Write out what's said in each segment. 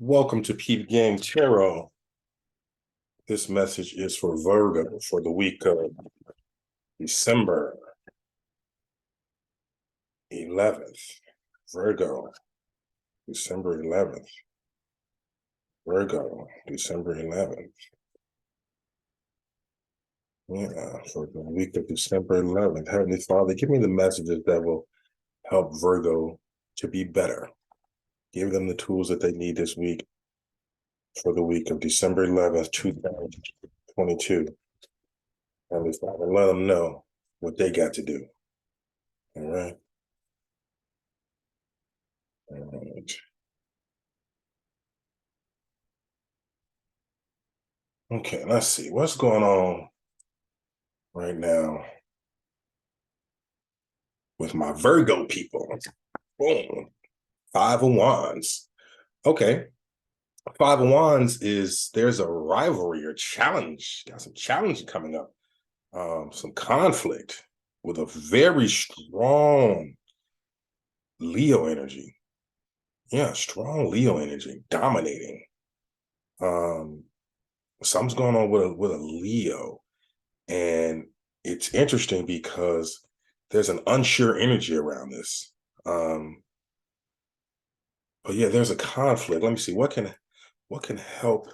Welcome to Peep Game Tarot. This message is for Virgo for the week of December 11th. Virgo, December 11th. Virgo, December 11th. Yeah, for the week of December 11th. Heavenly Father, give me the messages that will help Virgo to be better. Give them the tools that they need this week for the week of December 11th, 2022. Heavenly Father, let them know what they got to do. All right. All right. Okay, let's see. What's going on right now with my Virgo people? Boom. Five of Wands. Okay. Five of Wands is there's a rivalry or challenge. Got some challenge coming up. Some conflict with a very strong Leo energy. Yeah, strong Leo energy, dominating. Um, Something's going on with a Leo. And it's interesting because there's an unsure energy around this. Um, but yeah, there's a conflict. Let me see what can help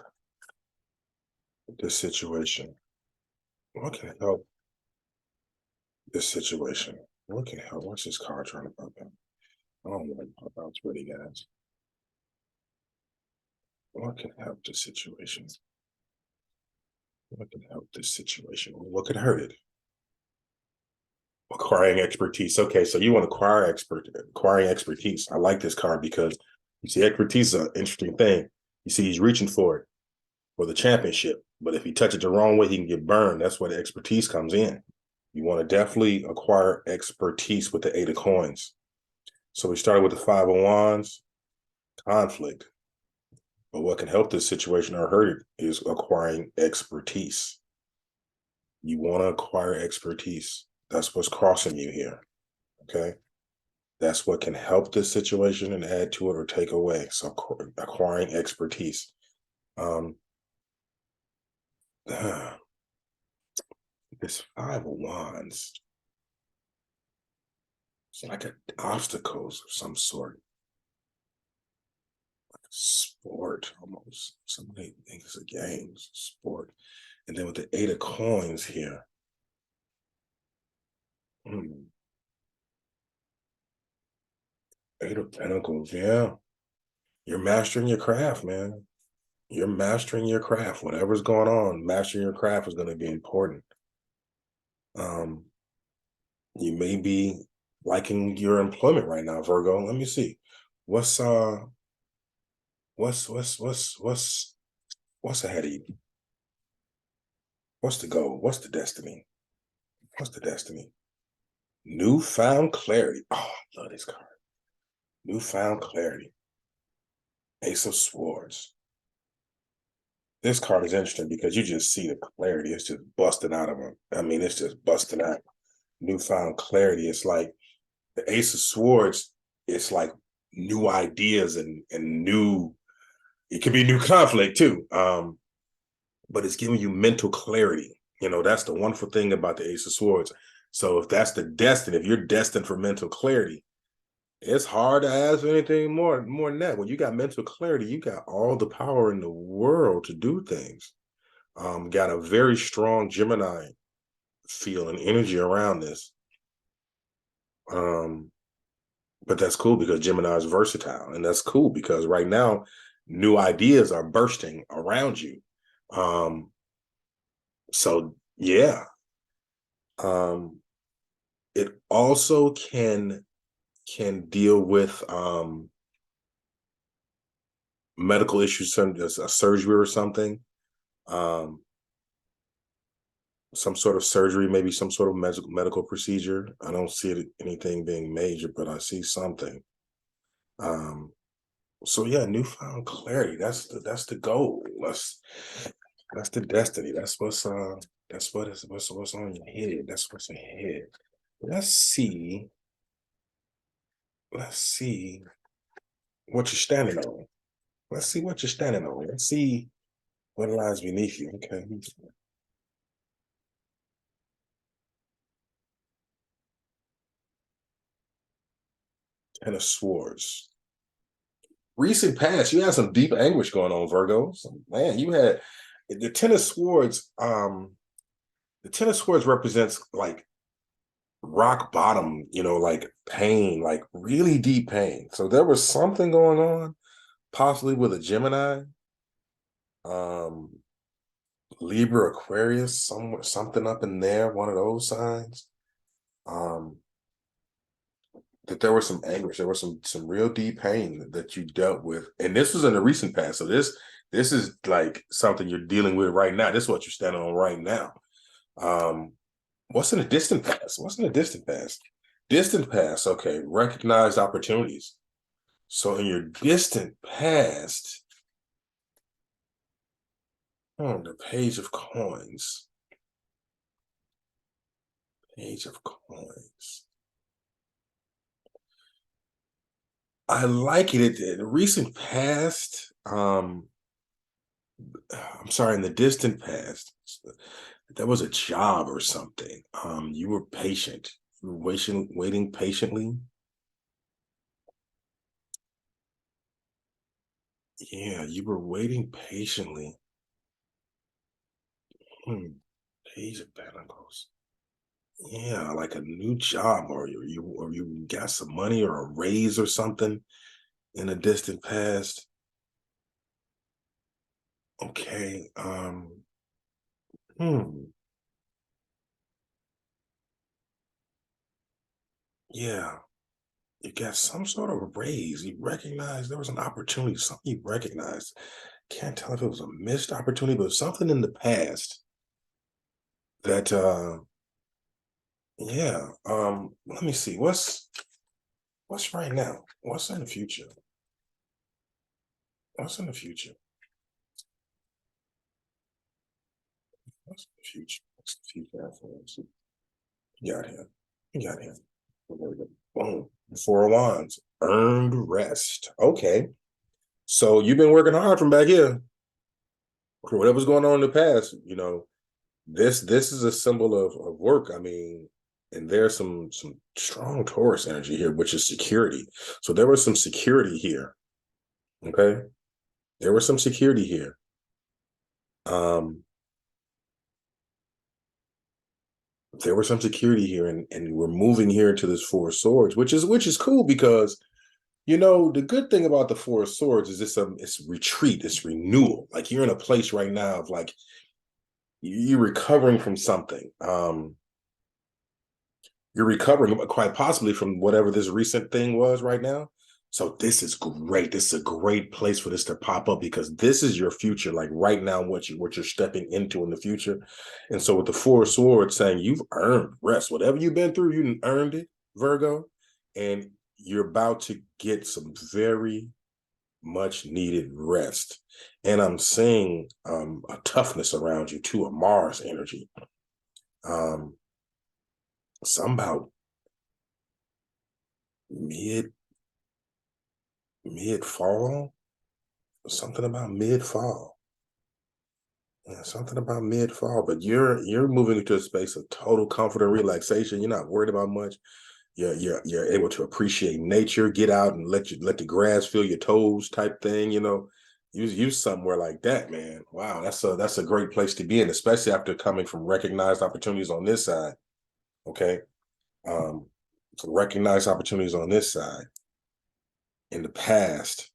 this situation. What can help this situation? What can help? What's this card trying to pop out? I don't know what pop out's really, guys. What can help this situation? What can help this situation? What could hurt it? Acquiring expertise. Okay, so you want acquiring expertise. I like this card because you see, expertise is an interesting thing. You see, he's reaching for it for the championship, but if he touches it the wrong way, he can get burned. That's where the expertise comes in. You want to definitely acquire expertise with the Eight of Coins. So we started with the Five of Wands, conflict. But what can help this situation or hurt it is acquiring expertise. You want to acquire expertise. That's what's crossing you here. Okay. That's what can help this situation and add to it or take away. So acquiring expertise. Um, this Five of Wands, it's like obstacles of some sort. Like sport almost. Somebody thinks it's a game, sport. And then with the Eight of Coins here. Eight of Pentacles, yeah. You're mastering your craft, man. You're mastering your craft. Whatever's going on, mastering your craft is going to be important. Um, you may be liking your employment right now, Virgo. Let me see. What's uh what's ahead of you? What's the goal? What's the destiny? What's the destiny? Newfound clarity. Oh, I love this card. Newfound clarity. Ace of Swords. This card is interesting because you just see the clarity. It's just busting out of them. I mean, it's just busting out. Newfound clarity. It's like the Ace of Swords. It's like new ideas and new. It could be new conflict too. But it's giving you mental clarity. You know, that's the wonderful thing about the Ace of Swords. So if that's the destiny, if you're destined for mental clarity, it's hard to ask for anything more than that. When you got mental clarity, you got all the power in the world to do things. Got a very strong Gemini feel and energy around this. Um, but that's cool because Gemini is versatile, and that's cool because right now new ideas are bursting around you. Um, so yeah, um, it also can deal with medical issues, a surgery or something. Um, some sort of surgery, maybe some sort of medical procedure. I don't see anything being major, but I see something. Um, so yeah, newfound clarity. That's the goal. That's the destiny. What's on your head. That's what's ahead. Let's see. Let's see what you're standing on. Let's see what you're standing on. Let's see what lies beneath you. Okay. Ten of Swords. Recent past, you had some deep anguish going on, Virgo. So, man, you had the Ten of Swords. The Ten of Swords represents like rock bottom, like pain, like really deep pain. So there was something going on, possibly with a Gemini, um, Libra, Aquarius, somewhere, something up in there, one of those signs. Um, that there was some anguish, there was some real deep pain that you dealt with, and this was in the recent past. So this is like something you're dealing with right now. This is what you're standing on right now. Um, what's in the distant past? What's in the distant past? Distant past, okay, recognized opportunities. So in your distant past, the Page of Coins. Page of Coins. I like it. In the recent past, I'm sorry, in the distant past, there was a job or something. You were patient. You were waiting patiently. Yeah, you were waiting patiently. Hmm. Page of Pentacles. Yeah, like a new job, or you got some money or a raise or something in the distant past. Okay. Hmm. Yeah. You got some sort of raise. You recognize there was an opportunity, something you recognized. Can't tell if it was a missed opportunity, but something in the past that yeah. Let me see. What's right now? What's in the future? What's in the future? What's in the future? What's the future for us? You got him. You got him. Boom. Four of Wands. Earned rest. Okay. So you've been working hard from back here. Whatever's going on in the past, this is a symbol of work. I mean, and there's some strong Taurus energy here, which is security. So there was some security here. Okay. There was some security here. Um, there was some security here, and we're moving here into this Four of Swords, which is cool because the good thing about the Four of Swords is it's retreat, it's renewal. Like you're in a place right now of like you're recovering from something. You're recovering quite possibly from whatever this recent thing was right now. So this is great. This is a great place for this to pop up because this is your future, like right now, what you're stepping into in the future. And so with the Four of Swords saying you've earned rest, whatever you've been through, you earned it, Virgo, and you're about to get some very much needed rest. And I'm seeing a toughness around you too, a Mars energy. Um, some about mid mid fall, something about mid fall. Yeah, something about mid fall. But you're moving into a space of total comfort and relaxation. You're not worried about much. You're able to appreciate nature, get out and let the grass feel your toes type thing. Use somewhere like that, man. Wow, that's a great place to be in, especially after coming from recognized opportunities on this side. Okay. Um, so recognized opportunities on this side in the past,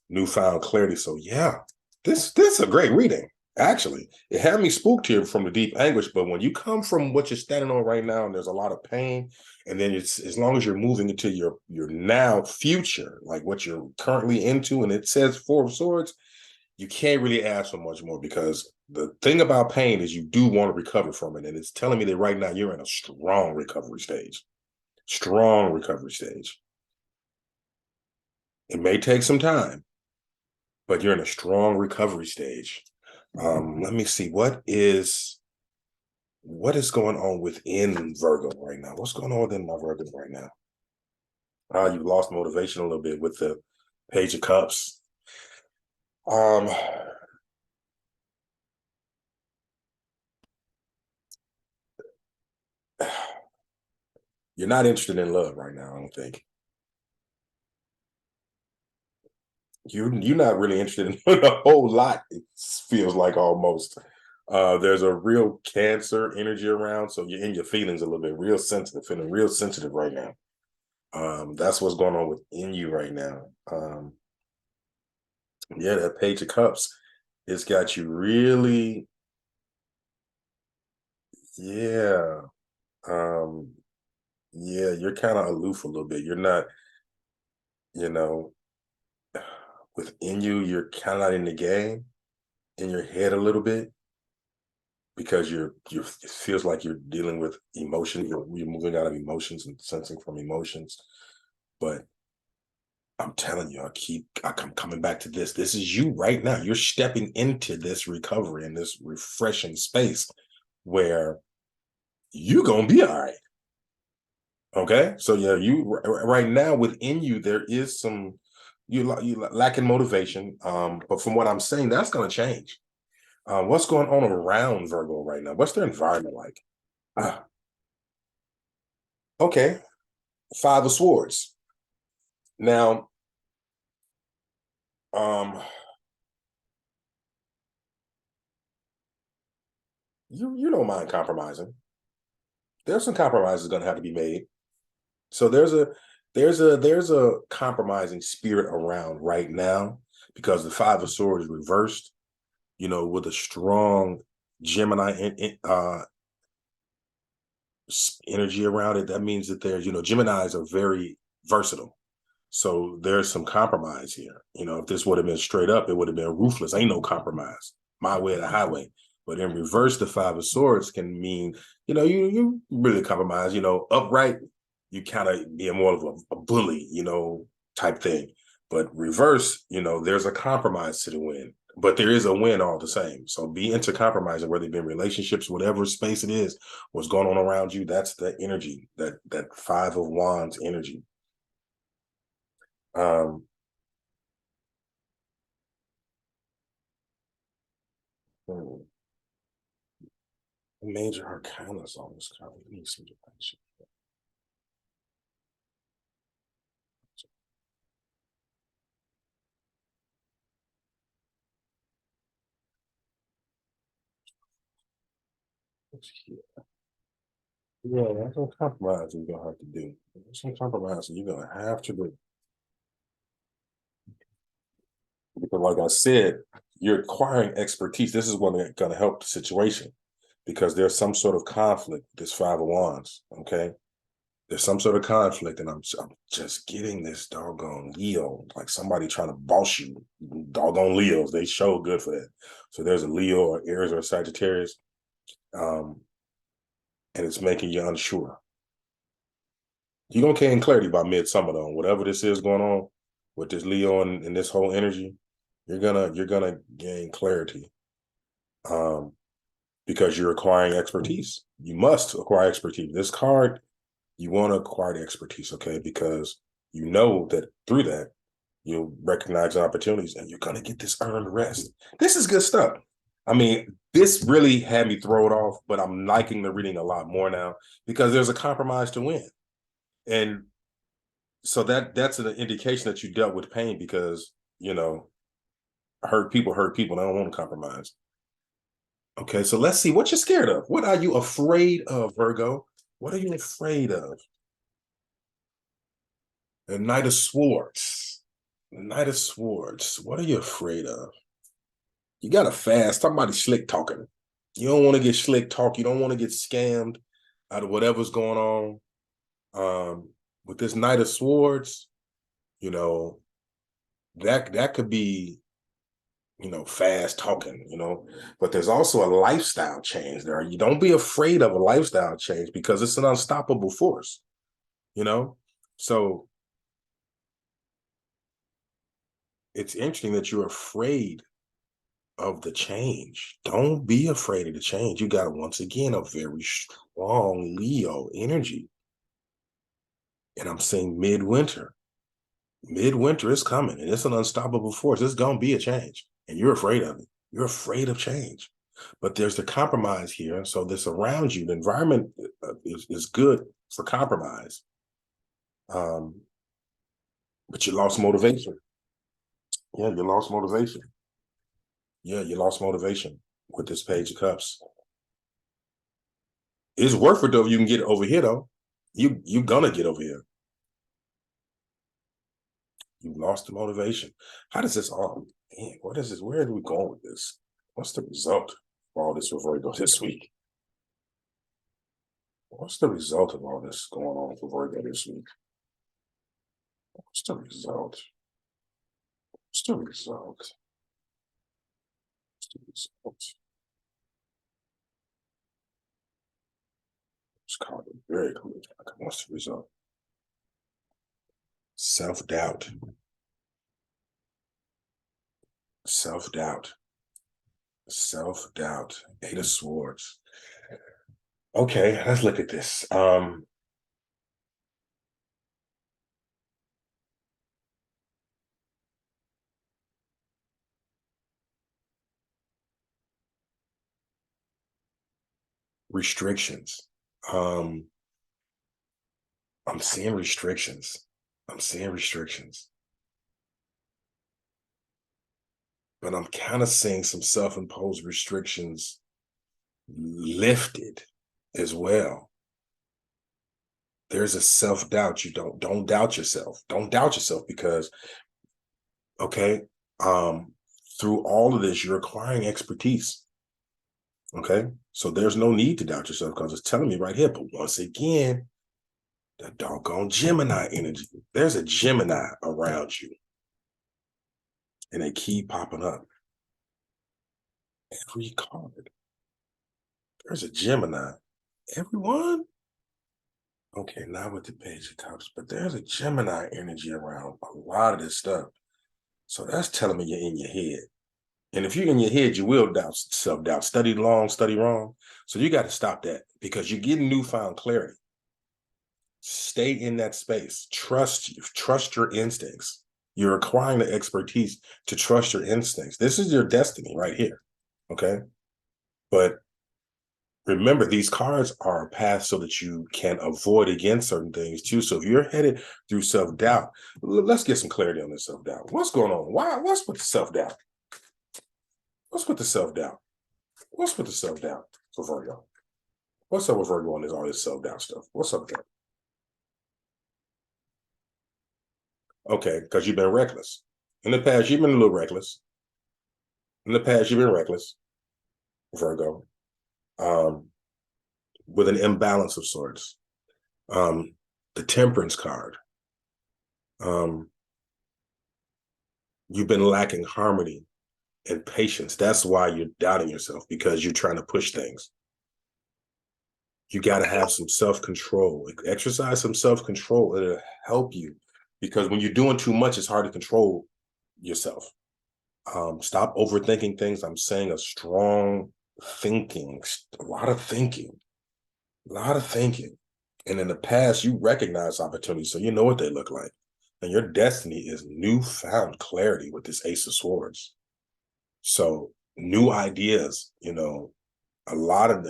newfound clarity. So yeah, this is a great reading. Actually, it had me spooked here from the deep anguish. But when you come from what you're standing on right now, and there's a lot of pain, and then it's as long as you're moving into your now future, like what you're currently into, and it says Four of Swords, you can't really ask for much more because the thing about pain is you do want to recover from it, and it's telling me that right now you're in a strong recovery stage. Strong recovery stage. It may take some time, but you're in a strong recovery stage. Let me see what is going on within Virgo right now. What's going on within my Virgo right now? You've lost motivation a little bit with the Page of Cups. Um, you're not interested in love right now, I don't think. You're not really interested in a whole lot, it feels like almost. There's a real Cancer energy around, so you're in your feelings a little bit, real sensitive, feeling real sensitive right now. That's what's going on within you right now. Yeah, that Page of Cups, it's got you really, yeah. Um, yeah, you're kind of aloof a little bit. You're not, you know, within you, you're kind of not in the game in your head a little bit because it feels like you're dealing with emotion. You're moving out of emotions and sensing from emotions. But I'm telling you, I'm coming back to this. This is you right now. You're stepping into this recovery and this refreshing space where you gonna be all right. Okay, so yeah, right now within you there is some you lacking motivation. But from what I'm saying, that's gonna change. What's going on around Virgo right now? What's their environment like? Ah, okay, Five of Swords. Now, um, you don't mind compromising. There's some compromises going to have to be made. So there's a compromising spirit around right now because the Five of Swords is reversed. With a strong Gemini energy around it. That means that Geminis are very versatile. So there's some compromise here. If this would have been straight up, it would have been ruthless. Ain't no compromise. My way or the highway. But in reverse, the Five of Swords can mean, you really compromise. Upright, you kind of be more of a bully, type thing. But reverse, there's a compromise to the win. But there is a win all the same. So be into compromising, whether it be in relationships, whatever space it is, what's going on around you. That's the energy, that Five of Wands energy. Um, hmm. Major arcana on this card. Let me see the picture. Yeah, that's some compromise you're gonna have to do. There's some compromise you're gonna have to do. Because like I said, you're acquiring expertise. This is what's gonna help the situation because there's some sort of conflict with this Five of Wands. Okay. There's some sort of conflict, and I'm just getting this doggone Leo, like somebody trying to boss you. Doggone Leos, they show good for that. So there's a Leo or Aries or Sagittarius, um, and it's making you unsure. You're gonna gain clarity by midsummer though. Whatever this is going on with this Leo and this whole energy, you're gonna gain clarity. Um, because you're acquiring expertise. You must acquire expertise. This card, you want to acquire the expertise, okay? Because you know that through that, you'll recognize opportunities and you're going to get this earned rest. This is good stuff. I mean, this really had me throw it off, but I'm liking the reading a lot more now because there's a compromise to win. And so that's an indication that you dealt with pain because, hurt people hurt people. I don't want to compromise. Okay, so let's see what you're scared of. What are you afraid of, Virgo? What are you afraid of? The Knight of Swords. The Knight of Swords. What are you afraid of? You got to fast. Somebody slick talking. You don't want to get slick talk. You don't want to get scammed out of whatever's going on. With this Knight of Swords, you know that could be fast talking. But there's also a lifestyle change there. You don't be afraid of a lifestyle change because it's an unstoppable force. You know, so it's interesting that you're afraid of the change. Don't be afraid of the change. You got, once again, a very strong Leo energy. And I'm saying midwinter. Midwinter is coming and it's an unstoppable force. It's going to be a change. and you're afraid of it. You're afraid of change. But there's the compromise here. So this around you, the environment is good for compromise. But you lost motivation. Yeah, you lost motivation. Yeah, you lost motivation with this Page of Cups. It's worth it though if you can get over here though. You gonna get over here. You lost the motivation. How does this all, man, what is this? Where are we going with this? What's the result of all this for Virgo this week? What's the result of all this going on for Virgo this week? What's the result? What's the result? What's the result? This card is very clear. What's the result? Self-doubt. Self-doubt. Self-doubt. Eight of Swords. Okay, let's look at this. Restrictions. I'm seeing restrictions. I'm seeing restrictions. But I'm kind of seeing some self-imposed restrictions lifted as well. There's a self-doubt. You don't doubt yourself. Don't doubt yourself because, okay, through all of this, you're acquiring expertise. Okay, so there's no need to doubt yourself because it's telling me right here. But once again, the doggone Gemini energy. There's a Gemini around you, and they keep popping up. Every card. There's a Gemini. Everyone. Okay, not with the Page of Cups, but there's a Gemini energy around a lot of this stuff. So that's telling me you're in your head. And if you're in your head, you will doubt, self-doubt. Study long, study wrong. So you got to stop that because you're getting newfound clarity. Stay in that space. Trust your instincts. You're acquiring the expertise to trust your instincts. This is your destiny right here. Okay. But remember, these cards are a path so that you can avoid against certain things too. So if you're headed through self-doubt, let's get some clarity on this self-doubt. What's going on? What's with the self-doubt? What's with the self-doubt? What's with the self-doubt for Virgo? What's up with Virgo on all this self-doubt stuff? What's up with that? Okay, because you've been reckless. In the past, you've been a little reckless. In the past, you've been reckless, Virgo, with an imbalance of sorts. The Temperance card. You've been lacking harmony and patience. That's why you're doubting yourself, because you're trying to push things. You got to have some self-control. Exercise some self-control. It'll help you, because when you're doing too much, it's hard to control yourself. Stop overthinking things. I'm saying a strong thinking, a lot of thinking. And in the past, you recognize opportunities, so you know what they look like. And your destiny is newfound clarity with this Ace of Swords. So new ideas, a lot of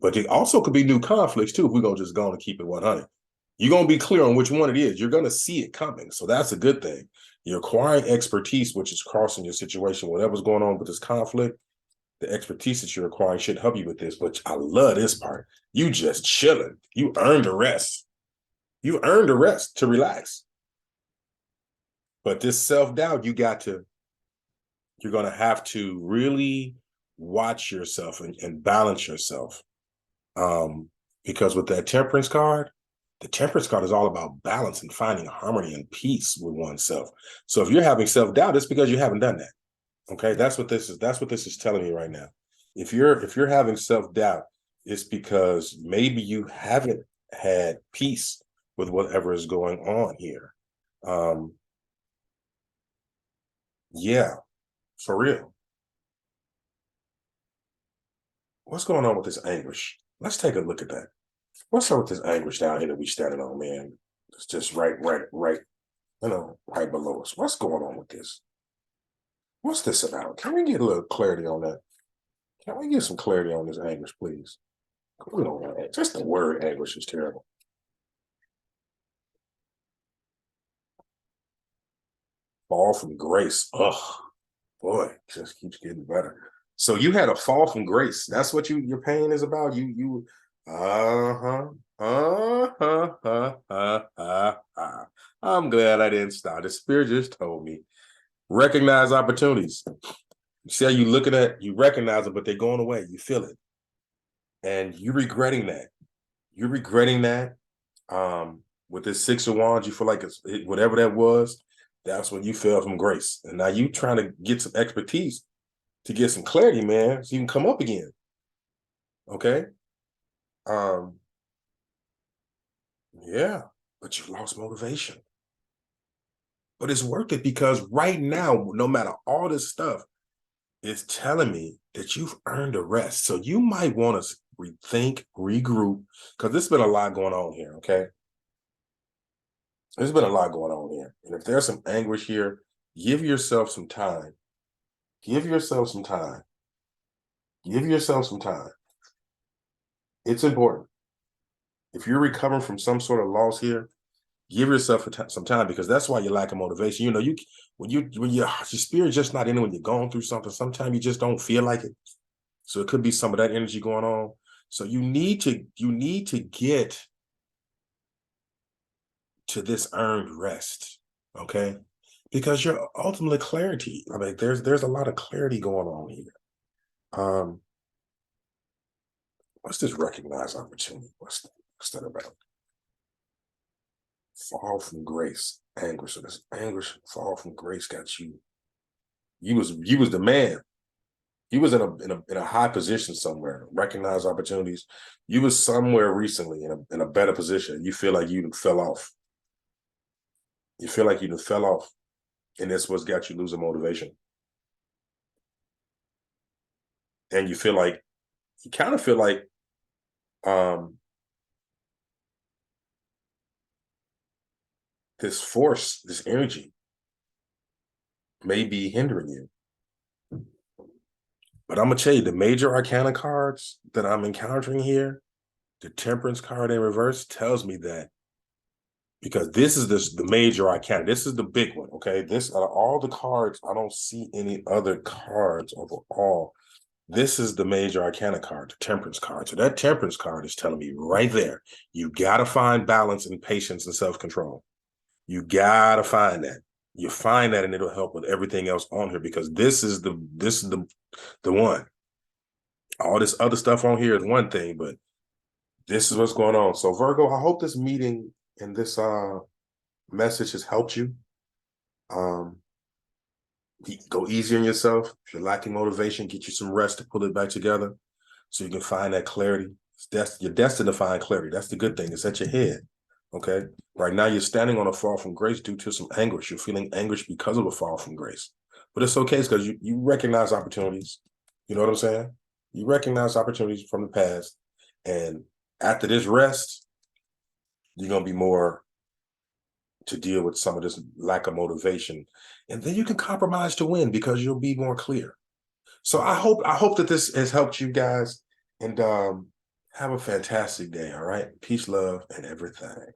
but it also could be new conflicts too, if we're going to just go and keep it 100. You're going to be clear on which one it is. You're going to see it coming. So that's a good thing. You're acquiring expertise, which is crossing your situation. Whatever's going on with this conflict, the expertise that you're acquiring should help you with this. But I love this part. You just chilling. You earned a rest. You earned a rest to relax. But this self-doubt, you're going to have to really watch yourself and balance yourself. Because with that Temperance card, the Temperance card is all about balance and finding harmony and peace with oneself. So if you're having self-doubt, it's because you haven't done that. Okay, that's what this is telling me right now. If you're having self-doubt, it's because maybe you haven't had peace with whatever is going on here. Yeah, for real. What's going on with this anguish? Let's take a look at that. What's up with this anguish down here that we standing on, man? It's just right, right below us. What's going on with this? What's this about? Can we get a little clarity on that? Can we get some clarity on this anguish, please? We don't want it. Just the word anguish is terrible. Fall from grace. Ugh, boy, it just keeps getting better. So you had a fall from grace. That's what your pain is about. I'm glad I didn't stop. The spirit just told me. Recognize opportunities. You see how you recognize them, but they're going away. You feel it. And you're regretting that. You're regretting that. With this Six of Wands, you feel like whatever that was, that's when you fell from grace. And now you trying to get some expertise to get some clarity, man, so you can come up again. Okay. Yeah, but you lost motivation. But it's worth it because right now, no matter all this stuff, it's telling me that you've earned a rest. So you might want to rethink, regroup, because there's been a lot going on here. Okay. There's been a lot going on here. And if there's some anguish here, give yourself some time. Give yourself some time. Give yourself some time. It's important. If you're recovering from some sort of loss here, give yourself some time because that's why you're lacking motivation. You know, when your spirit's just not in it when you're going through something, sometimes you just don't feel like it. So it could be some of that energy going on. So you need to get to this earned rest, okay? Because you're ultimately clarity. I mean, there's a lot of clarity going on here. What's this recognized opportunity? What's that about? Fall from grace, anguish. So this anguish, fall from grace got you. You was the man. You was in a high position somewhere. Recognize opportunities. You was somewhere recently in a better position. You feel like you fell off. You feel like you fell off, and that's what's got you losing motivation. And you kind of feel like this force, this energy may be hindering you. But I'm gonna tell you, the major arcana cards that I'm encountering here, the Temperance card in reverse tells me that because this is the major arcana. This is the big one. Okay, this out of all the cards, I don't see any other cards overall. This is the major arcana card, the Temperance card. So that Temperance card is telling me right there, you gotta find balance and patience and self-control. You gotta find that. You find that, and it'll help with everything else on here because this is the one. All this other stuff on here is one thing, but this is what's going on. So Virgo, I hope this meeting and this message has helped you. Go easy on yourself. If you're lacking motivation, get you some rest to pull it back together so you can find that clarity. You're destined to find clarity. That's the good thing. It's at your head. Okay. Right now, you're standing on a fall from grace due to some anguish. You're feeling anguish because of a fall from grace. But it's okay because you recognize opportunities. You know what I'm saying? You recognize opportunities from the past. And after this rest, you're going to be more to deal with some of this lack of motivation. And then you can compromise to win because you'll be more clear. So I hope that this has helped you guys and have a fantastic day. All right. Peace, love, and everything.